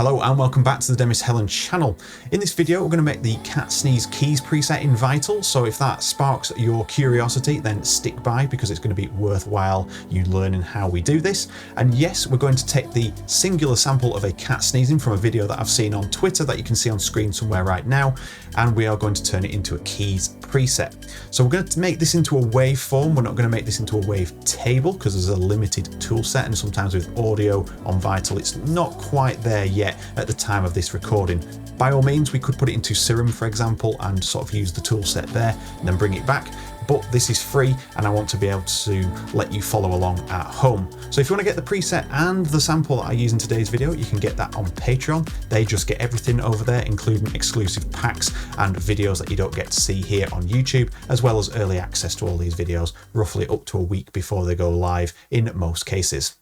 Hello and welcome back to the Demis Hellen channel. In this video we're going to make the cat sneeze keys preset in Vital, so if that sparks your curiosity then stick by because it's going to be worthwhile you learning how we do this. And yes, we're going to take the singular sample of a cat sneezing from a video that I've seen on Twitter that you can see on screen somewhere right now, and we are going to turn it into a keys preset. So we're going to make this into a waveform. We're not going to make this into a wavetable because there's a limited tool set, and sometimes with audio on Vital it's not quite there yet at the time of this recording. By all means, we could put it into Serum, for example, and sort of use the tool set there and then bring it back. But this is free and I want to be able to let you follow along at home. So if you want to get the preset and the sample that I use in today's video, you can get that on Patreon. They just get everything over there, including exclusive packs and videos that you don't get to see here on YouTube, as well as early access to all these videos, roughly up to a week before they go live in most cases.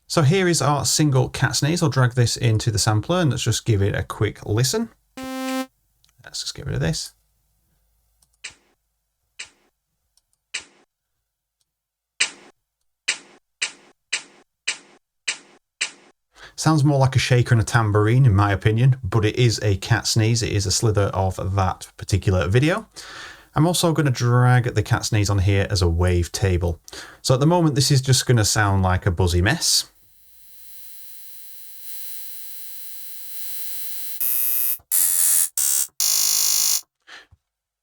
So here is our single cat sneeze. I'll drag this into the sampler and let's just give it a quick listen. Let's just get rid of this. Sounds more like a shaker and a tambourine in my opinion, but it is a cat sneeze. It is a slither of that particular video. I'm also going to drag the cat sneeze on here as a wavetable. So at the moment this is just going to sound like a buzzy mess.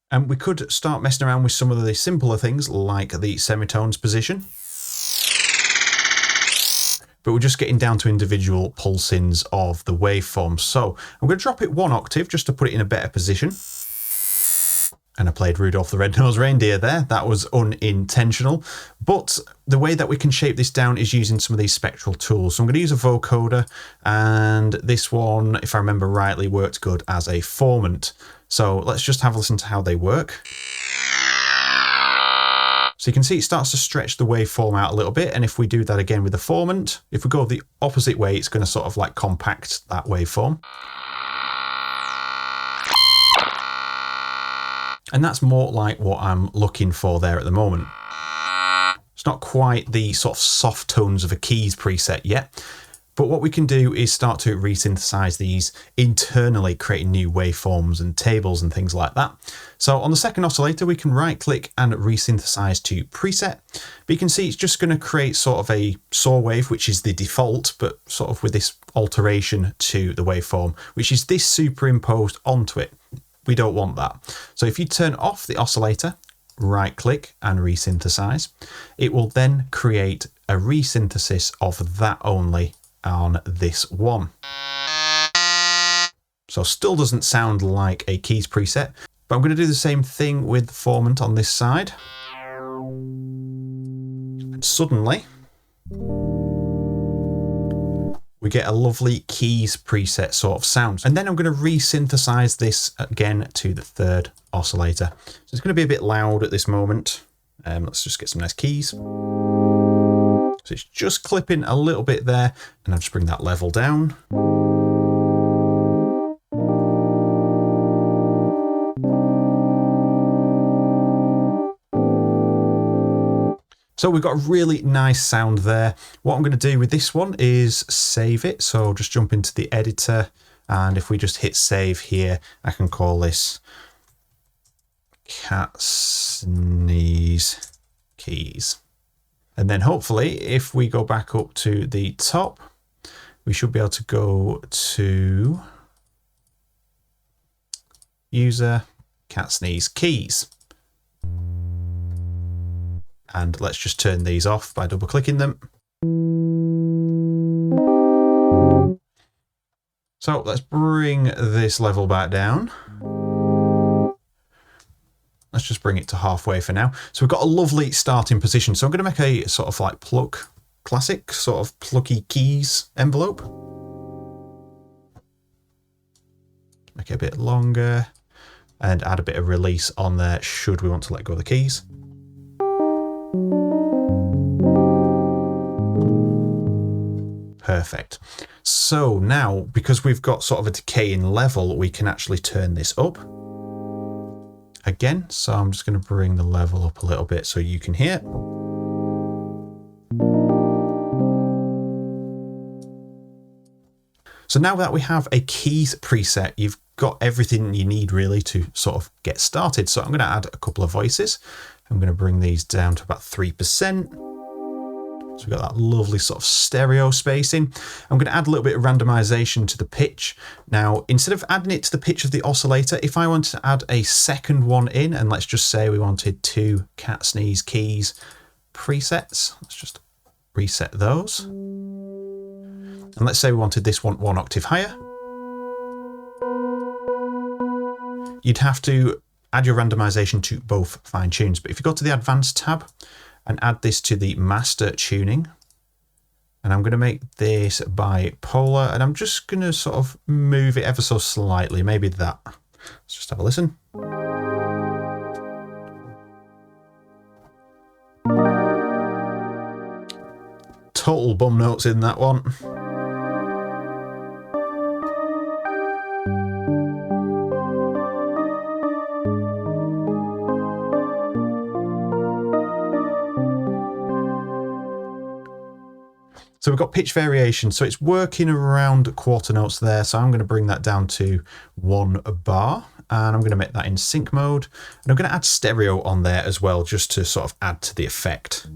And we could start messing around with some of the simpler things like the semitones position. But we're just getting down to individual pulsings of the waveform. So I'm going to drop it one octave just to put it in a better position. And I played Rudolph the Red-Nosed Reindeer there. That was unintentional. But the way that we can shape this down is using some of these spectral tools. So I'm going to use a vocoder, and this one, if I remember rightly, worked good as a formant. So let's just have a listen to how they work. So you can see it starts to stretch the waveform out a little bit, and if we do that again with the formant, if we go the opposite way, it's going to sort of like compact that waveform. And that's more like what I'm looking for there at the moment. It's not quite the sort of soft tones of a keys preset yet, but what we can do is start to resynthesize these internally, creating new waveforms and tables and things like that. So on the second oscillator, we can right click and resynthesize to preset. But you can see it's just going to create sort of a saw wave, which is the default, but sort of with this alteration to the waveform, which is this superimposed onto it. We don't want that. So if you turn off the oscillator, right click and resynthesize, it will then create a resynthesis of that only on this one. So still doesn't sound like a keys preset, but I'm going to do the same thing with the formant on this side. And suddenly we get a lovely keys preset sort of sound. And then I'm going to resynthesize this again to the third oscillator. So it's going to be a bit loud at this moment. Let's just get some nice keys. So it's just clipping a little bit there, and I'll just bring that level down. So we've got a really nice sound there. What I'm going to do with this one is save it. So I'll just jump into the editor, and if we just hit save here, I can call this cat sneeze keys. And then hopefully if we go back up to the top, we should be able to go to user cat sneeze keys. And let's just turn these off by double clicking them. So let's bring this level back down. Let's just bring it to halfway for now. So we've got a lovely starting position. So I'm going to make a sort of like pluck, classic sort of plucky keys envelope. Make it a bit longer and add a bit of release on there should we want to let go of the keys. Perfect. So now, because we've got sort of a decaying level, we can actually turn this up again. So I'm just going to bring the level up a little bit so you can hear. So now that we have a keys preset, you've got everything you need really to sort of get started. So I'm going to add a couple of voices. I'm going to bring these down to about 3%. So we've got that lovely sort of stereo spacing. I'm going to add a little bit of randomization to the pitch. Now, instead of adding it to the pitch of the oscillator, if I wanted to add a second one in, and let's just say we wanted 2 cat sneeze keys presets, let's just reset those. And let's say we wanted this one 1 octave higher. You'd have to add your randomization to both fine tunes. But if you go to the advanced tab and add this to the master tuning, and I'm going to make this bipolar, and I'm just going to sort of move it ever so slightly, maybe that. Let's just have a listen. Total bum notes in that one. So we've got pitch variation, so it's working around quarter notes there. So I'm going to bring that down to 1 bar, and I'm going to make that in sync mode. And I'm going to add stereo on there as well, just to sort of add to the effect.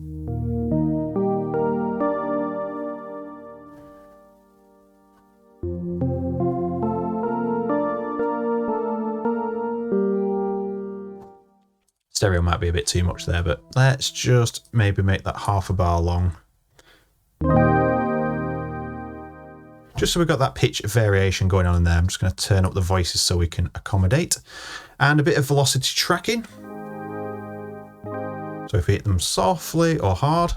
Stereo might be a bit too much there, but let's just maybe make that half a bar long. Just so we've got that pitch variation going on in there. I'm just going to turn up the voices so we can accommodate. And a bit of velocity tracking. So if we hit them softly or hard.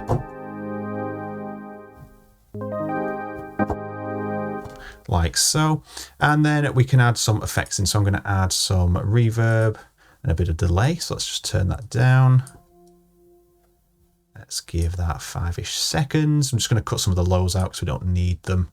Like so. And then we can add some effects in. So I'm going to add some reverb and a bit of delay. So let's just turn that down. Let's give that 5-ish seconds. I'm just going to cut some of the lows out because we don't need them.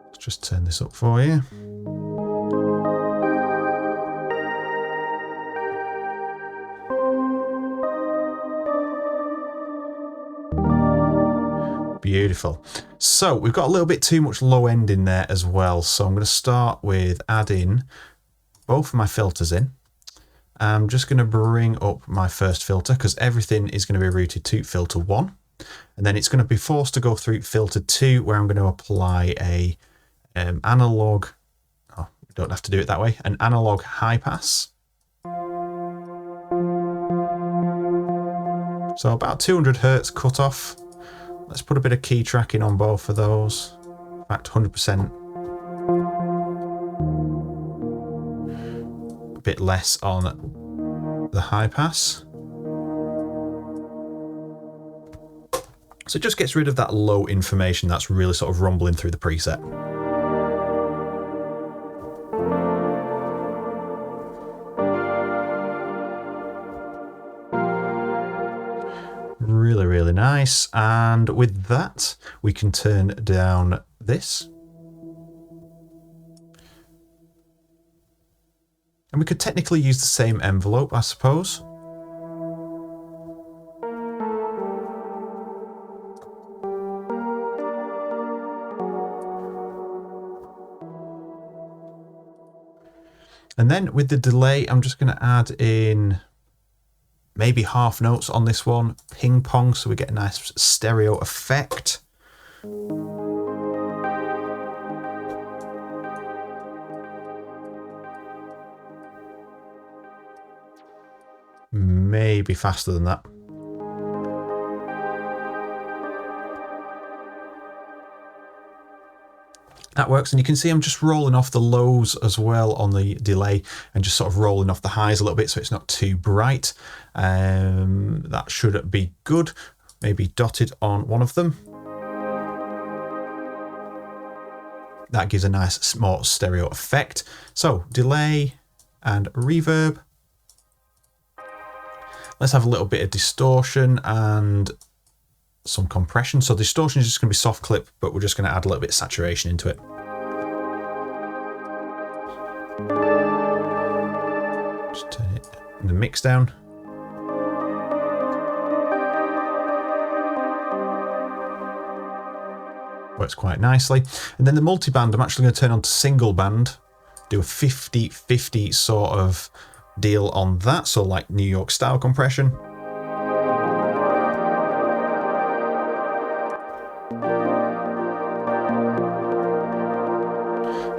Let's just turn this up for you. Beautiful. So we've got a little bit too much low end in there as well. So I'm going to start with adding both of my filters in. I'm just going to bring up my first filter because everything is going to be routed to filter 1. And then it's going to be forced to go through filter 2, where I'm going to apply a analog, oh, we don't have to do it that way, an analog high pass. So about 200 Hertz cutoff. Let's put a bit of key tracking on both of those. In fact, 100%. A bit less on the high pass. So it just gets rid of that low information that's really sort of rumbling through the preset. Really, really nice. And with that, we can turn down this. And we could technically use the same envelope, I suppose. And then with the delay, I'm just going to add in maybe half notes on this one, ping pong, so we get a nice stereo effect. Maybe faster than that. That works, and you can see I'm just rolling off the lows as well on the delay and just sort of rolling off the highs a little bit so it's not too bright. That should be good. Maybe dotted on one of them. That gives a nice more stereo effect. So delay and reverb. Let's have a little bit of distortion and some compression. So distortion is just going to be soft clip, but we're just going to add a little bit of saturation into it. and the mix down. Works quite nicely. And then the multiband, I'm actually going to turn on to single band, do a 50-50 sort of deal on that. So like New York style compression.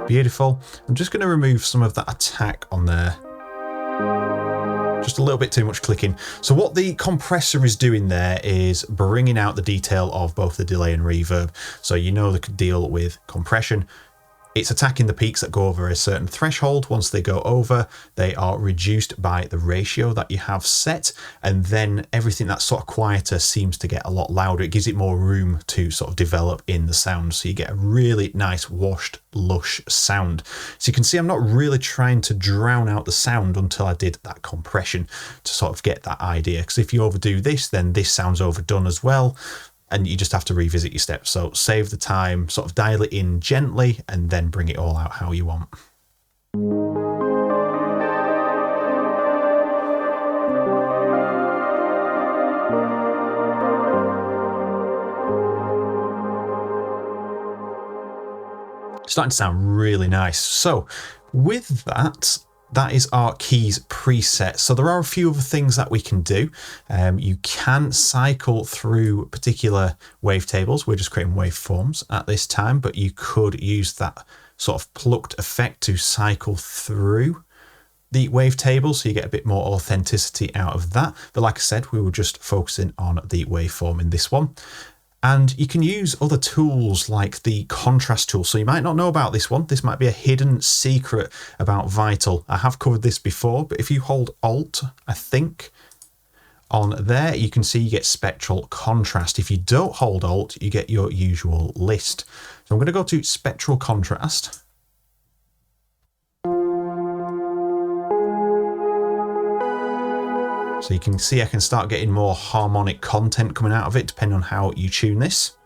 Beautiful. I'm just going to remove some of that attack on there. Just a little bit too much clicking. So what the compressor is doing there is bringing out the detail of both the delay and reverb. So you know the deal with compression. It's attacking the peaks that go over a certain threshold. Once they go over, they are reduced by the ratio that you have set. And then everything that's sort of quieter seems to get a lot louder. It gives it more room to sort of develop in the sound. So you get a really nice washed, lush sound. So you can see I'm not really trying to drown out the sound until I did that compression to sort of get that idea. Because if you overdo this, then this sounds overdone as well. And you just have to revisit your steps. So save the time, sort of dial it in gently, and then bring it all out how you want. Starting to sound really nice. So with that, that is our keys preset. So there are a few other things that we can do. You can cycle through particular wavetables. We're just creating waveforms at this time, but you could use that sort of plucked effect to cycle through the wavetable, so you get a bit more authenticity out of that. But like I said, we were just focusing on the waveform in this one. And you can use other tools like the contrast tool. So you might not know about this one. This might be a hidden secret about Vital. I have covered this before, but if you hold Alt, I think, on there, you can see you get Spectral Contrast. If you don't hold Alt, you get your usual list. So I'm going to go to Spectral Contrast. So you can see I can start getting more harmonic content coming out of it depending on how you tune this.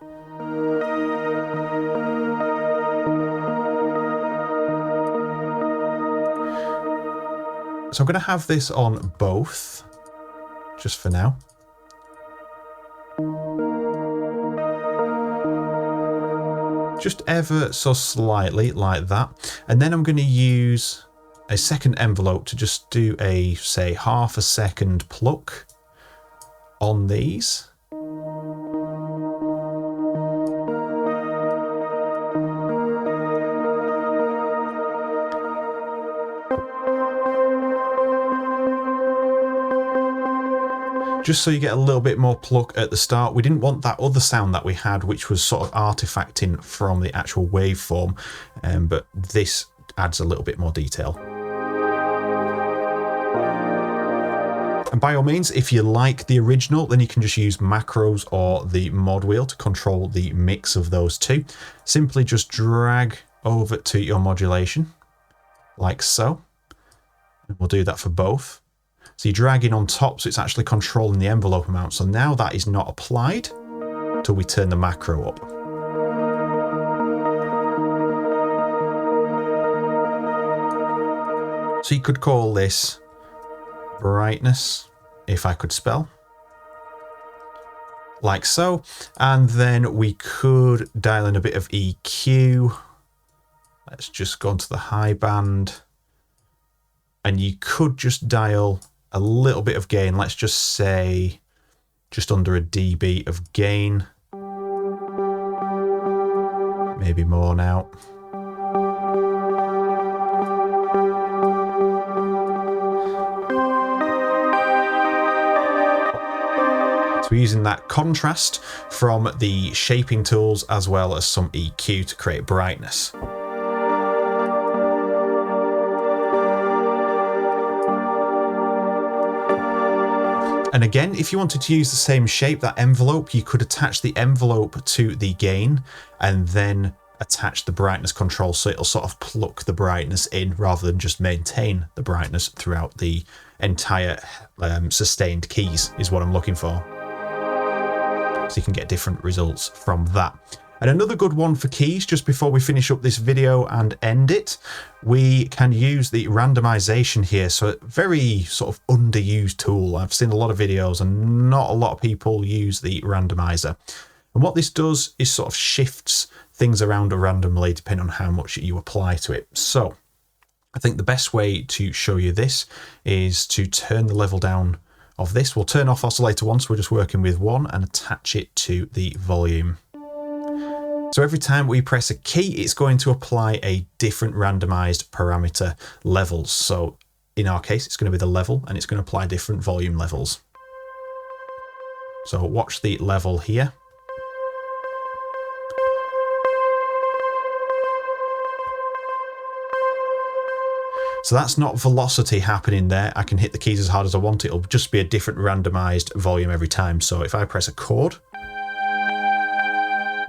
So I'm going to have this on both, just for now. Just ever so slightly like that. And then I'm going to use a second envelope to just do a, say, half a second pluck on these. Just so you get a little bit more pluck at the start. We didn't want that other sound that we had, which was sort of artifacting from the actual waveform, but this adds a little bit more detail. And by all means, if you like the original, then you can just use macros or the mod wheel to control the mix of those two. Simply just drag over to your modulation, like so. And we'll do that for both. So you're dragging on top, so it's actually controlling the envelope amount. So now that is not applied until we turn the macro up. So you could call this brightness, if I could spell, like so. And then we could dial in a bit of EQ. Let's just go into the high band. And you could just dial a little bit of gain. Let's just say just under a dB of gain. Maybe more now. So we're using that contrast from the shaping tools as well as some EQ to create brightness. And again, if you wanted to use the same shape, that envelope, you could attach the envelope to the gain and then attach the brightness control, so it'll sort of pluck the brightness in rather than just maintain the brightness throughout the entire sustained keys is what I'm looking for. So you can get different results from that. And another good one for keys, just before we finish up this video and end it, we can use the randomization here. So a very sort of underused tool. I've seen a lot of videos and not a lot of people use the randomizer. And what this does is sort of shifts things around randomly depending on how much you apply to it. So I think the best way to show you this is to turn the level down of this. We'll turn off oscillator 1, so we're just working with 1, and attach it to the volume. So every time we press a key, it's going to apply a different randomized parameter levels. So in our case, it's going to be the level, and it's going to apply different volume levels. So watch the level here. So that's not velocity happening there. I can hit the keys as hard as I want. It'll just be a different randomized volume every time. So if I press a chord,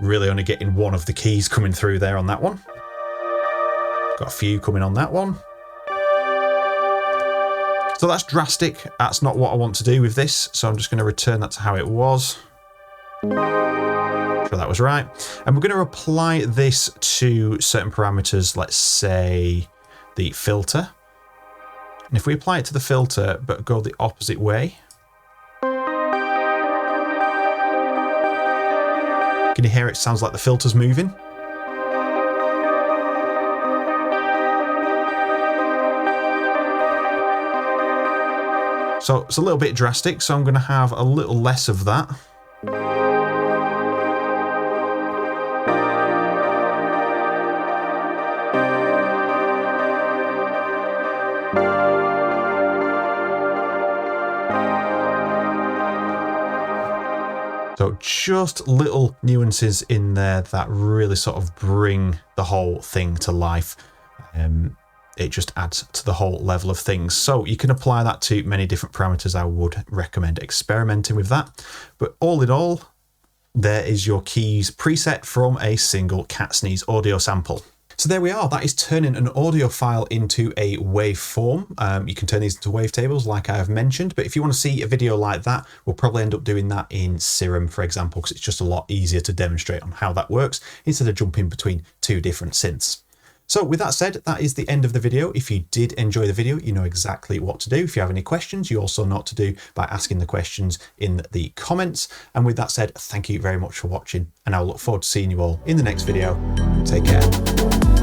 really only getting one of the keys coming through there on that one. Got a few coming on that one. So that's drastic. That's not what I want to do with this. So I'm just going to return that to how it was. Sure that was right. And we're going to apply this to certain parameters. Let's say the filter. And if we apply it to the filter, but go the opposite way, can you hear it sounds like the filter's moving? So it's a little bit drastic, so I'm going to have a little less of that. So just little nuances in there that really sort of bring the whole thing to life. It just adds to the whole level of things. So you can apply that to many different parameters. I would recommend experimenting with that. But all in all, there is your keys preset from a single cat sneeze audio sample. So there we are. That is turning an audio file into a waveform. You can turn these into wavetables like I have mentioned, but if you want to see a video like that, we'll probably end up doing that in Serum, for example, because it's just a lot easier to demonstrate on how that works instead of jumping between two different synths. So with that said, that is the end of the video. If you did enjoy the video, you know exactly what to do. If you have any questions, you also know what to do by asking the questions in the comments. And with that said, thank you very much for watching, and I'll look forward to seeing you all in the next video. Take care.